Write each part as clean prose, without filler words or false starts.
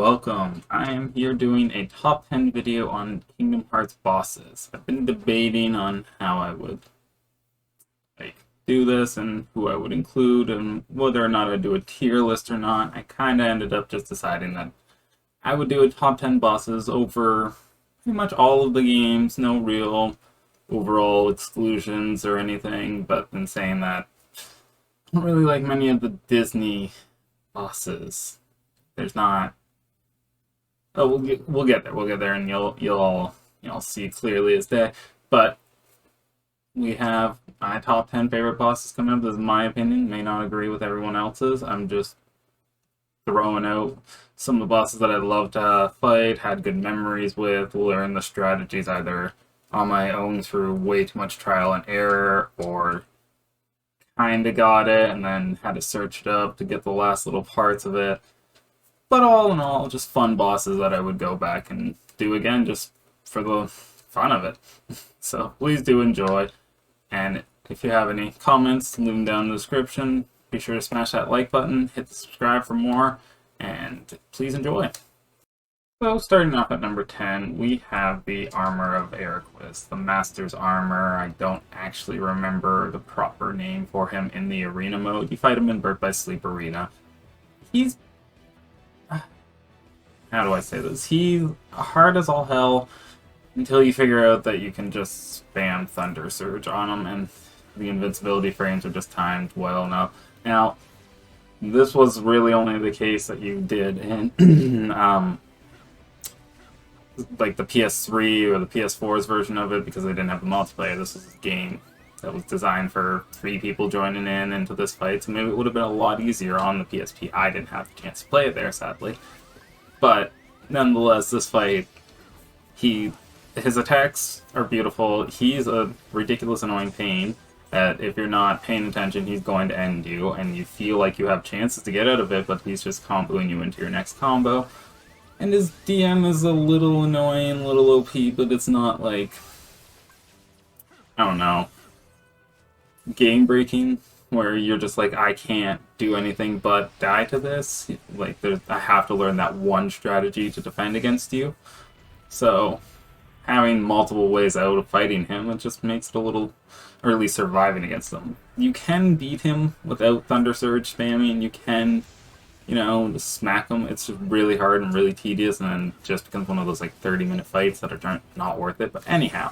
welcome. I am here doing a top 10 video on Kingdom Hearts bosses. I've been debating on how I would do this and who I would include and whether or not I'd do a tier list or not. I kind of ended up just deciding that I would do a top 10 bosses over pretty much all of the games, no real overall exclusions or anything, but in saying that, I don't really like many of the Disney bosses. There's not. Oh, we'll get there. We'll get there, and you'll all see clearly as day. But we have my top 10 favorite bosses coming up. This is my opinion. May not agree with everyone else's. I'm just throwing out some of the bosses that I'd love to fight, had good memories with, learn the strategies either on my own through way too much trial and error, or kinda got it and then had to search it up to get the last little parts of it. But all in all, just fun bosses that I would go back and do again just for the fun of it. So please do enjoy. And if you have any comments, leave them down in the description. Be sure to smash that like button, hit the subscribe for more, and please enjoy. So starting off at number 10, we have the Armor of Varicose, the Master's Armor. I don't actually remember the proper name for him in the arena mode. You fight him in Birth by Sleep Arena. He's... how do I say this? He's hard as all hell until you figure out that you can just spam Thunder Surge on him, and the invincibility frames are just timed well enough. Now, this was really only the case that you did in like the PS3 or the PS4's version of it, because they didn't have the multiplayer. This was a game that was designed for 3 people joining in into this fight, so maybe it would have been a lot easier on the PSP. I didn't have the chance to play it there, sadly. But nonetheless, this fight, his attacks are beautiful. He's a ridiculous annoying pain that if you're not paying attention, he's going to end you, and you feel like you have chances to get out of it, but he's just comboing you into your next combo. And his DM is a little annoying, a little OP, but it's not like, I don't know, game breaking, where you're just like, I can't do anything but die to this. Like, I have to learn that one strategy to defend against you. So, having multiple ways out of fighting him, it just makes it a little, or at least surviving against him. You can beat him without Thunder Surge spamming, you can, just smack him. It's just really hard and really tedious, and then just becomes one of those, 30-minute fights that are not worth it. But anyhow,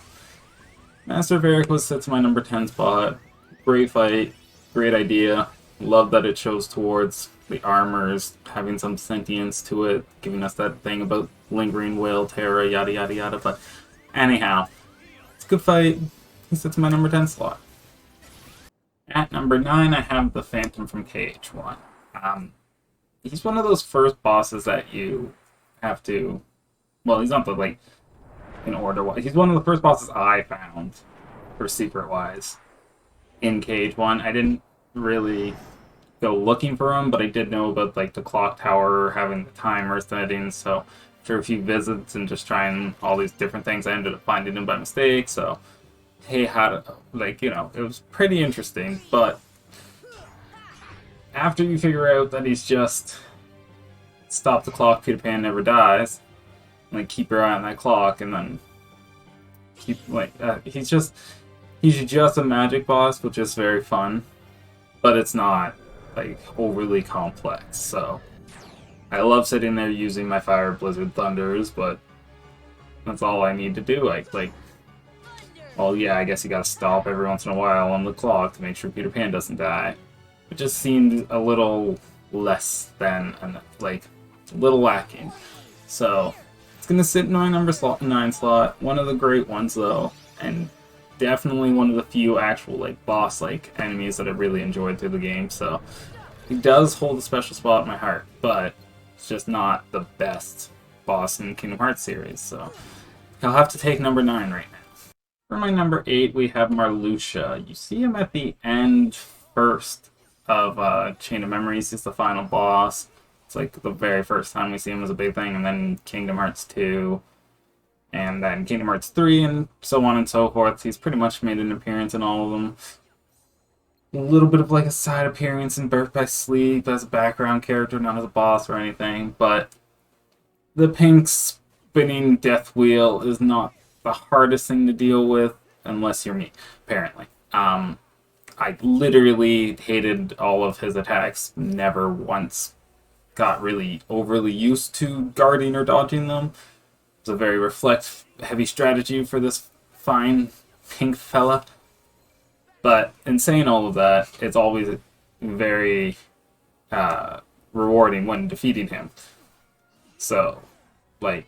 Master Varicose sits my number 10 spot. Great fight. Great idea. Love that it shows towards the armors having some sentience to it, giving us that thing about lingering will, terror, yada yada yada. But anyhow, it's a good fight. He sits my number 10 slot. At number 9, I have the Phantom from KH1. He's one of those first bosses that you have to... well, he's not the, in order-wise. He's one of the first bosses I found, for secret-wise, in KH1. I didn't really go looking for him, but I did know about, the clock tower having the timer settings, so after a few visits and just trying all these different things, I ended up finding him by mistake, so hey, how to... it was pretty interesting, but after you figure out that he's just stop the clock, Peter Pan never dies, keep your eye on that clock, and then keep, he's just a magic boss, which is very fun, but it's not, overly complex, so I love sitting there using my Fire, Blizzard, Thunders, but that's all I need to do. Well, yeah, I guess you gotta stop every once in a while on the clock to make sure Peter Pan doesn't die. It just seemed a little less than, a little lacking. So, it's gonna sit in my number 9 slot. One of the great ones, though, and definitely one of the few actual, boss-like enemies that I really enjoyed through the game. So, he does hold a special spot in my heart, but it's just not the best boss in the Kingdom Hearts series. So, he'll have to take number 9 right now. For my number 8, we have Marluxia. You see him at the end first of Chain of Memories. He's the final boss. It's the very first time we see him as a big thing, and then Kingdom Hearts 2, and then Kingdom Hearts 3, and so on and so forth. He's pretty much made an appearance in all of them. A little bit of a side appearance in Birth by Sleep as a background character, not as a boss or anything, but The pink spinning death wheel is not the hardest thing to deal with, unless you're me, apparently. I literally hated all of his attacks, never once got really overly used to guarding or dodging them. It's a very reflect heavy strategy for this fine pink fella. But in saying all of that, it's always very rewarding when defeating him. So, like,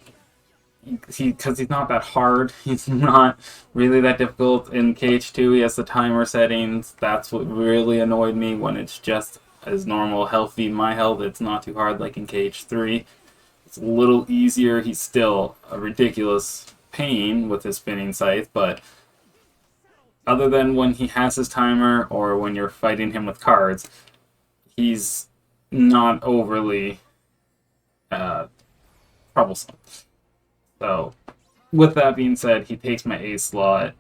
because he's not that hard. He's not really that difficult in KH2. He has the timer settings. That's what really annoyed me when it's just as normal, healthy, my health. It's not too hard like in KH3. It's a little easier. He's still a ridiculous pain with his spinning scythe, but other than when he has his timer or when you're fighting him with cards, he's not overly troublesome. So, with that being said, he takes my A slot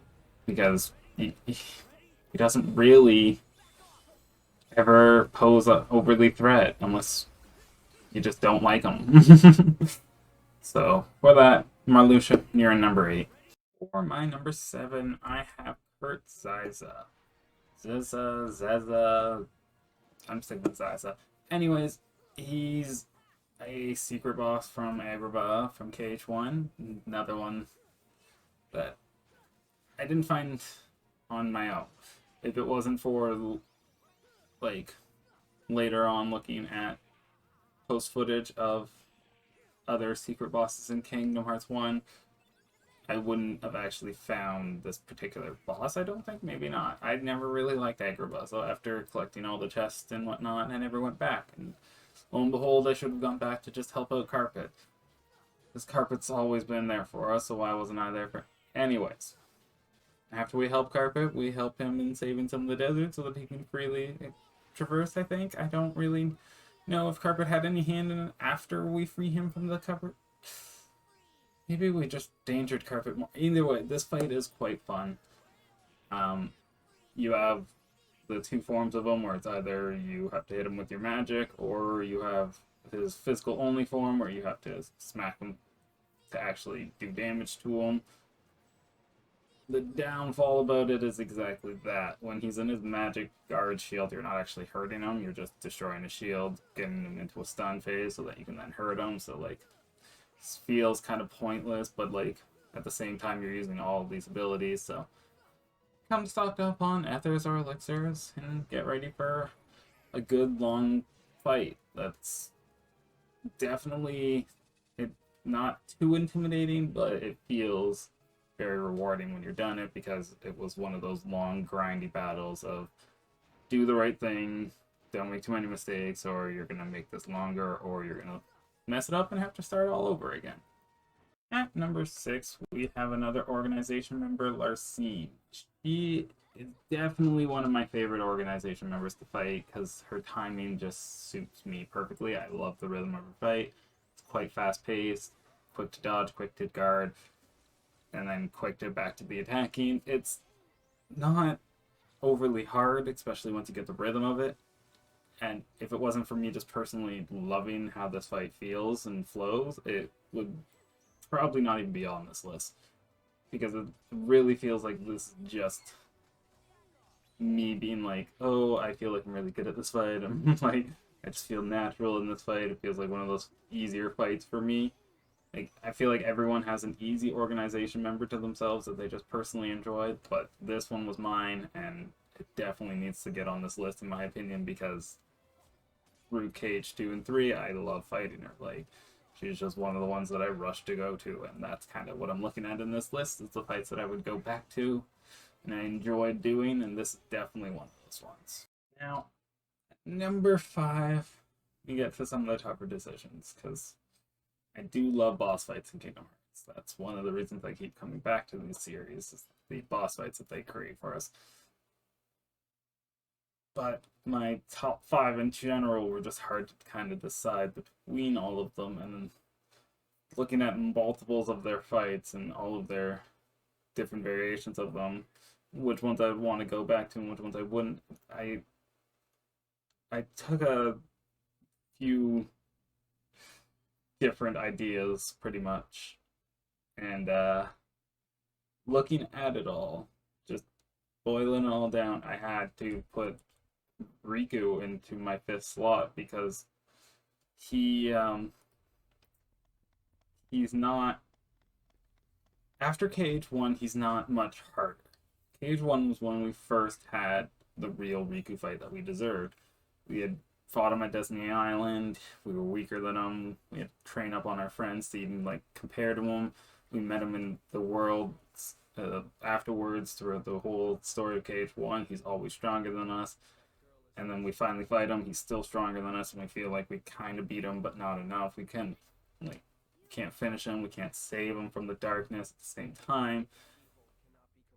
because he doesn't really ever pose an overly threat unless you just don't like him. So, for that, Marluxia, you're in number 8. For my number 7, I have Kurt Zyza. Zaza. I'm sticking with Zyza. Anyways, he's a secret boss from Agrobuzzle from KH1. Another one that I didn't find on my own. If it wasn't for, like, later on looking at post footage of other secret bosses in Kingdom Hearts 1, I wouldn't have actually found this particular boss, I don't think. Maybe not. I never really liked Agrobuzzle. After collecting all the chests and whatnot, I never went back. And lo and behold, I should have gone back to just help out Carpet. This Carpet's always been there for us, so why wasn't I there for... Anyways, after we help Carpet, we help him in saving some of the desert so that he can freely traverse, I think. I don't really know if Carpet had any hand in it after we free him from the cupboard. Maybe we just dangered Carpet more. Either way, this fight is quite fun. You have the two forms of him, where it's either you have to hit him with your magic, or you have his physical only form, where you have to smack him to actually do damage to him. The downfall about it is exactly that. When he's in his magic guard shield, you're not actually hurting him, you're just destroying his shield, getting him into a stun phase so that you can then hurt him. So, like, this feels kind of pointless, but, like, at the same time, you're using all of these abilities, so come stocked up on ethers or elixirs and get ready for a good long fight. That's definitely not too intimidating, but it feels very rewarding when you're done it, because it was one of those long grindy battles of do the right thing, don't make too many mistakes, or you're gonna make this longer, or you're gonna mess it up and have to start all over again. At number 6, we have another organization member, Larcene. She is definitely one of my favorite organization members to fight because her timing just suits me perfectly. I love the rhythm of her fight. It's quite fast-paced, quick to dodge, quick to guard, and then quick to back to the attacking. It's not overly hard, especially once you get the rhythm of it. And if it wasn't for me just personally loving how this fight feels and flows, it would probably not even be on this list, because it really feels like this is just me being like, oh, I feel like I'm really good at this fight. I'm like, I just feel natural in this fight. It feels like one of those easier fights for me. Like, I feel like everyone has an easy organization member to themselves that they just personally enjoy, but this one was mine, and it definitely needs to get on this list in my opinion, because through KH2 and 3, I love fighting her. Like, she's just one of the ones that I rush to go to, and that's kind of what I'm looking at in this list, is the fights that I would go back to and I enjoyed doing, and this is definitely one of those ones. Now, number 5, we get to some of the tougher decisions, because I do love boss fights in Kingdom Hearts. That's one of the reasons I keep coming back to these series, is the boss fights that they create for us. But my top 5 in general were just hard to kind of decide between all of them, and looking at multiples of their fights and all of their different variations of them, which ones I would want to go back to and which ones I wouldn't. I took a few different ideas, pretty much. And looking at it all, just boiling it all down, I had to put Riku into my fifth slot because he he's not after KH1 he's not much harder. KH1 was when we first had the real Riku fight that we deserved. We had fought him at Destiny Island. We were weaker than him. We had to train up on our friends to even like compare to him. We met him in the world afterwards throughout the whole story of KH1. He's always stronger than us. And then we finally fight him. He's still stronger than us, and we feel like we kind of beat him, but not enough. Like can't finish him. We can't save him from the darkness at the same time.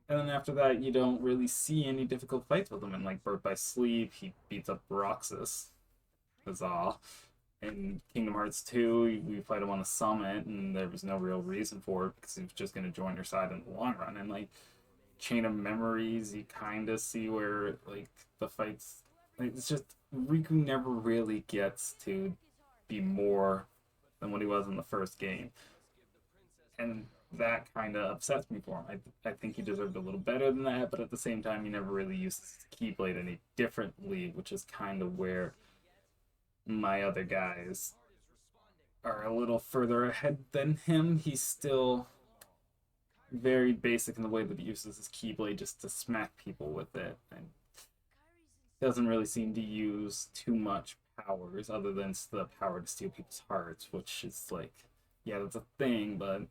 And then after that, you don't really see any difficult fights with him. And like Birth by Sleep, he beats up Roxas. Huzzah. In Kingdom Hearts 2, we fight him on the summit, and there was no real reason for it because he was just going to join your side in the long run. And like Chain of Memories, you kind of see where like the fights. Like, it's just Riku never really gets to be more than what he was in the first game, and that kind of upsets me for him. I think he deserved a little better than that, but at the same time, he never really used Keyblade any differently, which is kind of where my other guys are a little further ahead than him. He's still very basic in the way that he uses his Keyblade just to smack people with it, and doesn't really seem to use too much powers other than the power to steal people's hearts, which is like, yeah, that's a thing, but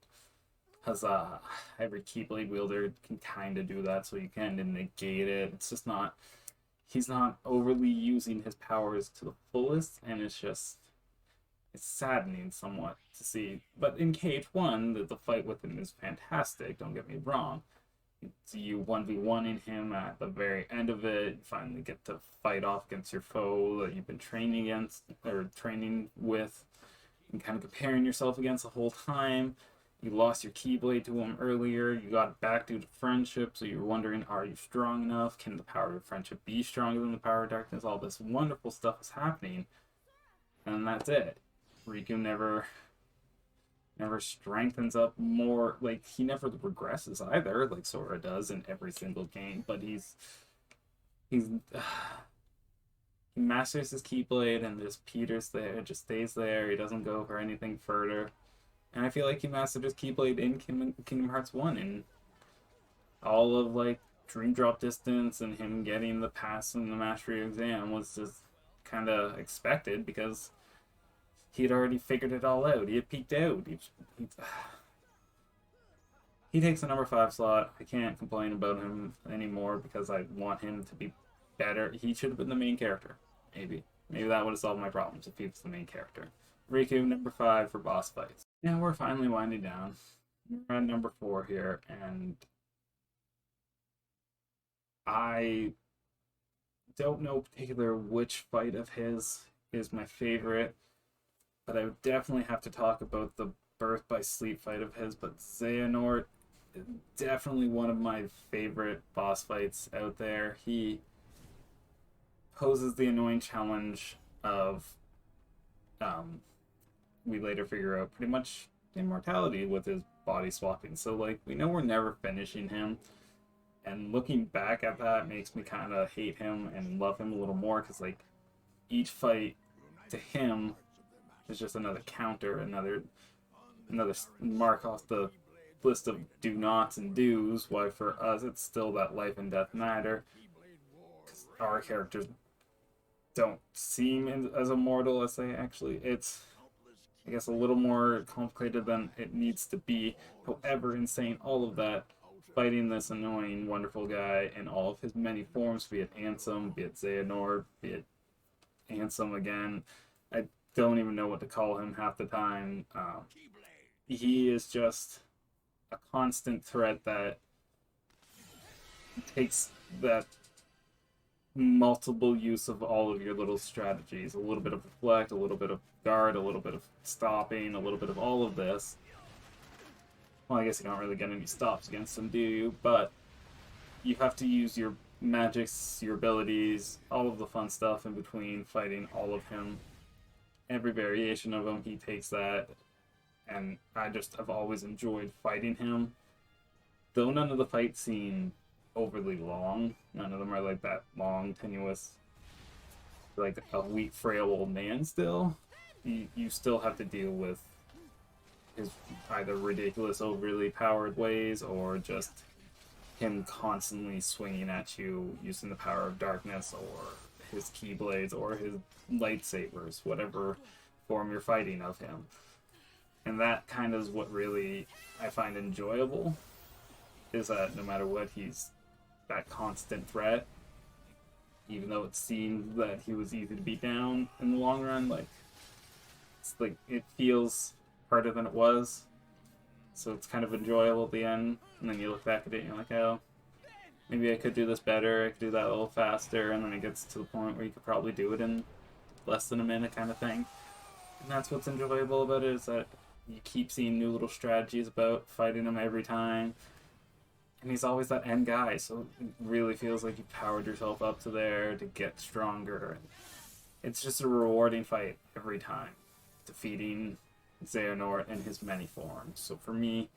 huzzah, every Keyblade wielder can kind of do that, so you kind of negate it. It's just not, he's not overly using his powers to the fullest, and it's saddening somewhat to see. But in KH1, the fight with him is fantastic, don't get me wrong. You 1v1ing him at the very end of it. You finally get to fight off against your foe that you've been training against or training with and kind of comparing yourself against the whole time. You lost your Keyblade to him earlier. You got it back due to friendship, so you're wondering, are you strong enough? Can the power of friendship be stronger than the power of darkness? All this wonderful stuff is happening, and that's it. Riku never strengthens up more. Like he never regresses either, like Sora does in every single game. But he's he masters his Keyblade and just peters there, just stays there. He doesn't go for anything further. And I feel like he mastered his Keyblade in Kingdom Hearts 1 and all of like Dream Drop Distance and him getting the pass in the Mastery exam was just kind of expected because he had already figured it all out. He had peeked out. He takes the number 5 slot. I can't complain about him anymore because I want him to be better. He should have been the main character. Maybe that would have solved my problems if he was the main character. Riku, number 5 for boss fights. Now we're finally winding down. We're at number 4 here, and I don't know particular which fight of his is my favorite, but I would definitely have to talk about the Birth by Sleep fight of his. But Xehanort is definitely one of my favorite boss fights out there. He poses the annoying challenge of, we later figure out pretty much immortality with his body swapping. So like we know we're never finishing him, and looking back at that makes me kind of hate him and love him a little more because like each fight to him is just another counter, another mark off the list of do nots and do's. Why for us it's still that life and death matter because our characters don't seem as immortal as they actually. It's, I guess, a little more complicated than it needs to be. However, in saying all of that, fighting this annoying, wonderful guy in all of his many forms, be it Ansem, be it Xehanort, be it Ansem again, I don't even know what to call him half the time. He is just a constant threat that takes that multiple use of all of your little strategies. A little bit of reflect, a little bit of guard, a little bit of stopping, a little bit of all of this. Well, I guess you don't really get any stops against him, do you? But you have to use your magics, your abilities, all of the fun stuff in between fighting all of him. every variation of him, he takes that, and I've always enjoyed fighting him. Though none of the fights seem overly long, none of them are like that long, tenuous, like a weak, frail old man still. You still have to deal with his either ridiculous, overly powered ways or just him constantly swinging at you using the power of darkness or his keyblades or his lightsabers, whatever form you're fighting of him. And that kind of is what really I find enjoyable, is that no matter what, he's that constant threat. Even though it seemed that he was easy to beat down in the long run, it feels harder than it was. So it's kind of enjoyable at the end, and then you look back at it and you're like, oh, maybe I could do this better, I could do that a little faster, and then it gets to the point where you could probably do it in less than a minute kind of thing. And that's what's enjoyable about it, is that you keep seeing new little strategies about fighting him every time. And he's always that end guy, so it really feels like you powered yourself up to there to get stronger. It's just a rewarding fight every time, defeating Xehanort in his many forms. So for me,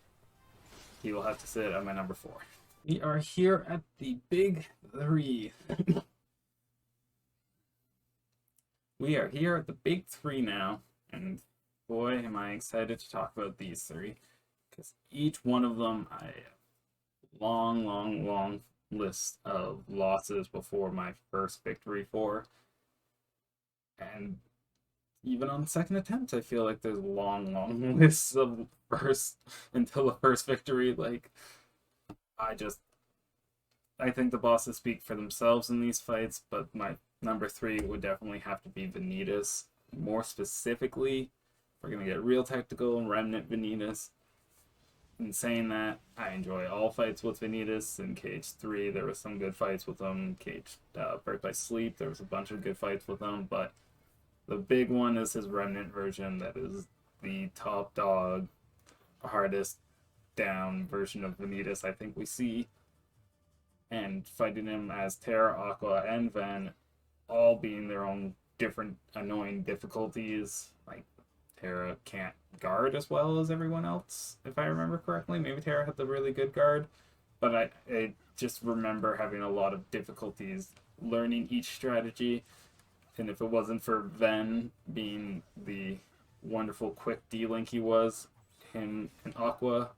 he will have to sit at my number 4. We are here at the big 3. We are here at the big 3 now, and boy, am I excited to talk about these 3, because each one of them I have long list of losses before my first victory for. And even on second attempt, I feel like there's long lists of first until the first victory. Like, I think the bosses speak for themselves in these fights, but my number 3 would definitely have to be Benitus. More specifically, we're gonna get real technical and Remnant Benitus. In saying that, I enjoy all fights with Benitus. In Cage 3, there was some good fights with him. Cage Birth by Sleep, there was a bunch of good fights with him, but the big one is his Remnant version. That is the top dog, hardest down version of Benitus I think we see. And fighting him as Terra, Aqua, and Ven, all being their own different annoying difficulties. Like, Terra can't guard as well as everyone else, if I remember correctly. Maybe Terra had the really good guard, but I just remember having a lot of difficulties learning each strategy. And if it wasn't for Ven being the wonderful quick D-Link he was, him and Aqua,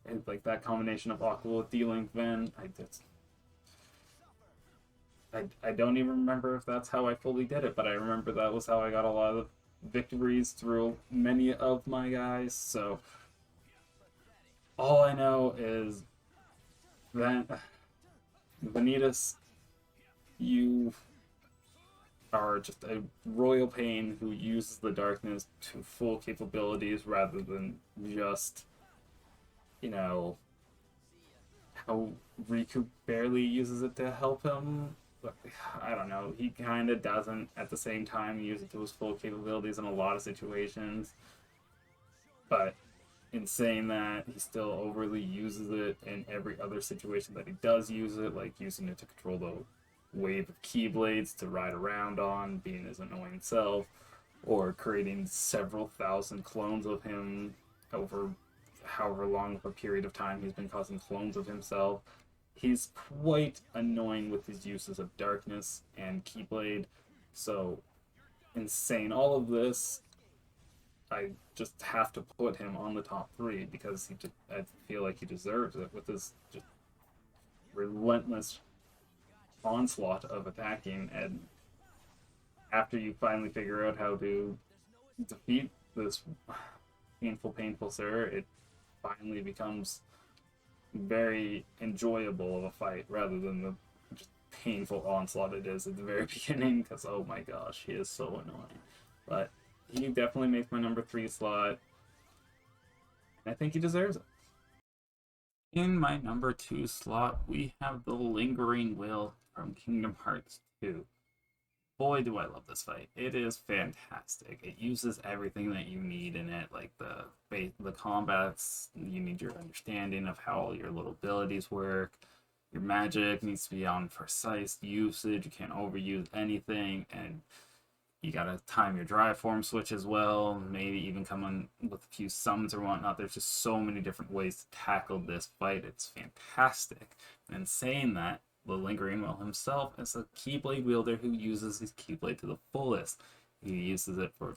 and like that combination of Aqua with D-Link Ven, I don't even remember if that's how I fully did it, but I remember that was how I got a lot of victories through many of my guys. So all I know is that Benitus, you are just a royal pain who uses the darkness to full capabilities rather than just, how Riku barely uses it to help him. I don't know, he kind of doesn't at the same time use it to his full capabilities in a lot of situations. But in saying that, he still overly uses it in every other situation that he does use it, like using it to control the wave of Keyblades to ride around on, being his annoying self, or creating several thousand clones of him over however long of a period of time he's been causing clones of himself. He's quite annoying with his uses of darkness and Keyblade. So, in saying all of this, I just have to put him on the top 3 because I feel like he deserves it with his just relentless onslaught of attacking. And after you finally figure out how to defeat this painful sir, it finally becomes very enjoyable of a fight rather than the just painful onslaught it is at the very beginning, because oh my gosh, he is so annoying. But he definitely makes my number 3 slot, and I think he deserves it. In my number 2 slot, we have the Lingering Will from Kingdom Hearts 2. Boy, do I love this fight. It is fantastic. It uses everything that you need in it, like the combats. You need your understanding of how all your little abilities work. Your magic needs to be on precise usage. You can't overuse anything. And You gotta time your drive form switch as well, maybe even come on with a few summons or whatnot. There's just so many different ways to tackle this fight. It's fantastic. And saying that, the Lingering Will himself is a Keyblade wielder who uses his Keyblade to the fullest. He uses it for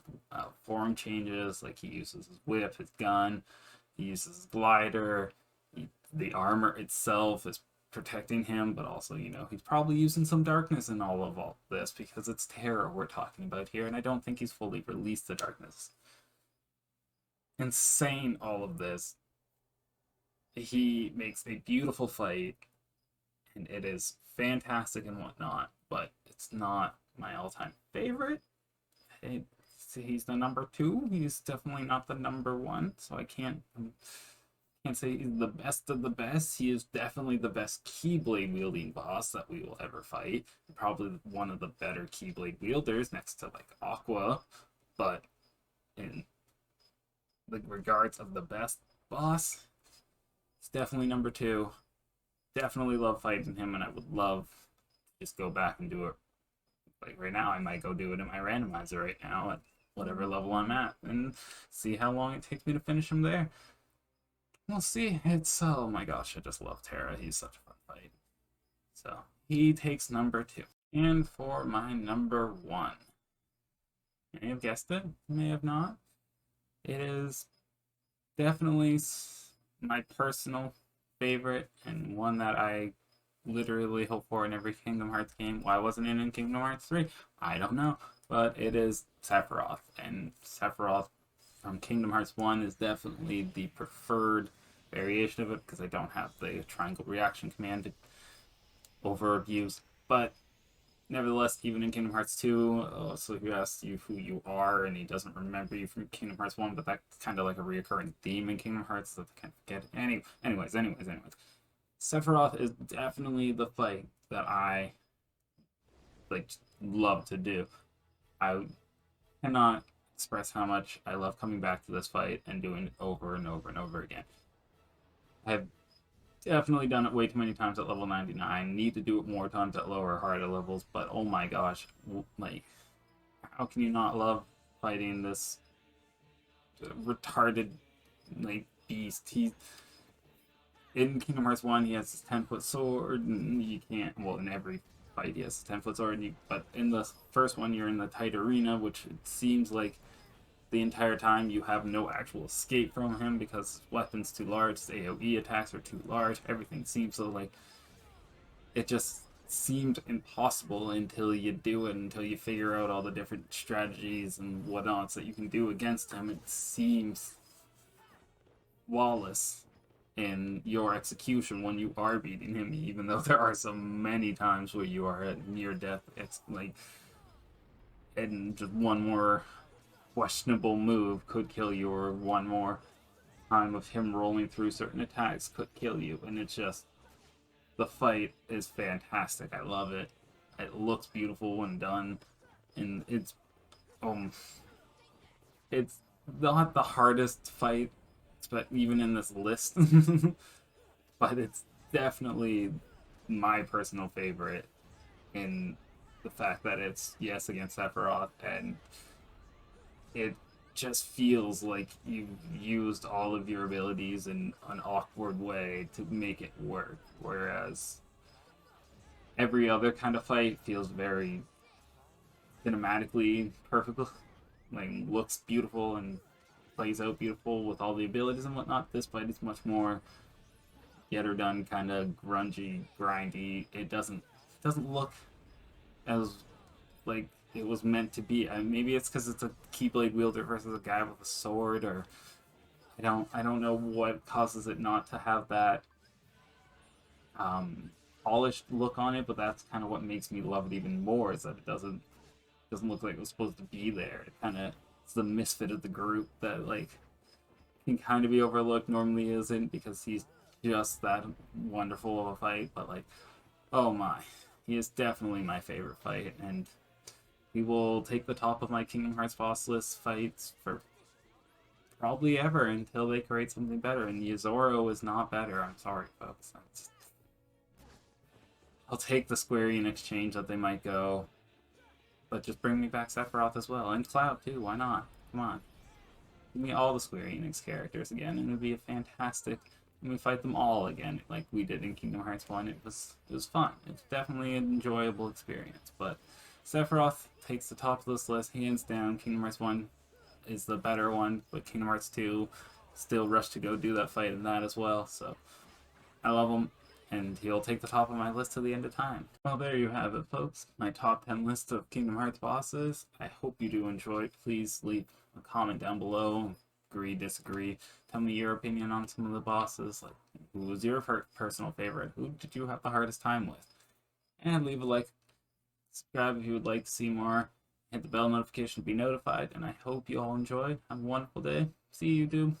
form changes, like he uses his whip, his gun, he uses his glider, the armor itself is protecting him, but also, he's probably using some darkness in all this because it's terror we're talking about here, and I don't think he's fully released the darkness. In saying all of this, he makes a beautiful fight, and it is fantastic and whatnot, but it's not my all-time favorite. He's the number 2. He's definitely not the number 1, so I can't say he's the best of the best. He is definitely the best Keyblade wielding boss that we will ever fight. Probably one of the better Keyblade wielders next to like Aqua, but in the regards of the best boss, he's definitely number 2. Definitely love fighting him, and I would love to just go back and do it. Like right now, I might go do it in my randomizer right now at whatever level I'm at and see how long it takes me to finish him there. We'll see. It's, oh my gosh, I just love Terra. He's such a fun fight. So, he takes number 2. And for my number 1, you may have guessed it, you may have not. It is definitely my personal favorite and one that I literally hope for in every Kingdom Hearts game. Why wasn't it in Kingdom Hearts 3? I don't know. But it is Sephiroth. And Sephiroth from Kingdom Hearts 1 is definitely the preferred variation of it because I don't have the triangle reaction command to overuse. But nevertheless, even in Kingdom Hearts 2, so he asks you who you are and he doesn't remember you from Kingdom Hearts 1, but that's kind of like a reoccurring theme in Kingdom Hearts that they kind of forget. Anyways. Sephiroth is definitely the fight that I like love to do. I cannot express how much I love coming back to this fight and doing it over and over and over again. I've definitely done it way too many times at level 99. Need to do it more times at lower, harder levels, but oh my gosh, like, how can you not love fighting this retarded, like, beast? In Kingdom Hearts 1, he has his 10-foot sword, and you can't, well, in every fight he has his 10-foot sword, but in the first one, you're in the tight arena, which it seems like the entire time you have no actual escape from him because his weapon's too large, his AoE attacks are too large, everything seems so like it just seemed impossible until you do it, until you figure out all the different strategies and whatnots that you can do against him. It seems flawless in your execution when you are beating him, even though there are so many times where you are at near death. It's like, and just one more questionable move could kill you, or one more time of him rolling through certain attacks could kill you, and it's just, the fight is fantastic. I love it. It looks beautiful when done, and it's not the hardest fight, but even in this list, but it's definitely my personal favorite in the fact that it's, yes, against Sephiroth, and it just feels like you've used all of your abilities in an awkward way to make it work, whereas every other kind of fight feels very cinematically perfect, like looks beautiful and plays out beautiful with all the abilities and whatnot. This fight is much more get her done, kind of grungy, grindy. It doesn't look as like it was meant to be. Maybe it's because it's a Keyblade wielder versus a guy with a sword, or I don't know what causes it not to have that polished look on it. But that's kind of what makes me love it even more. Is that it doesn't look like it was supposed to be there. It kind of, it's the misfit of the group that like can kind of be overlooked. Normally isn't, because he's just that wonderful of a fight. But like, oh my, he is definitely my favorite fight, and he will take the top of my Kingdom Hearts boss list fights for probably ever until they create something better. And Yuzoro is not better. I'm sorry, folks. I'll take the Square Enix change that they might go, But just bring me back Sephiroth as well, and Cloud too. Why not? Come on, give me all the Square Enix characters again, and it would be a fantastic. And we fight them all again, like we did in Kingdom Hearts 1. It was fun. It's definitely an enjoyable experience. But Sephiroth takes the top of this list, hands down. Kingdom Hearts 1 is the better one, but Kingdom Hearts 2 still rush to go do that fight in that as well. So I love him, and he'll take the top of my list to the end of time. Well, there you have it, folks. My top 10 list of Kingdom Hearts bosses. I hope you do enjoy. Please leave a comment down below. Agree, disagree. Tell me your opinion on some of the bosses. Like, who was your personal favorite? Who did you have the hardest time with? And leave a like. Subscribe if you would like to see more. Hit the bell notification to be notified. And I hope you all enjoy. Have a wonderful day. See you, YouTube.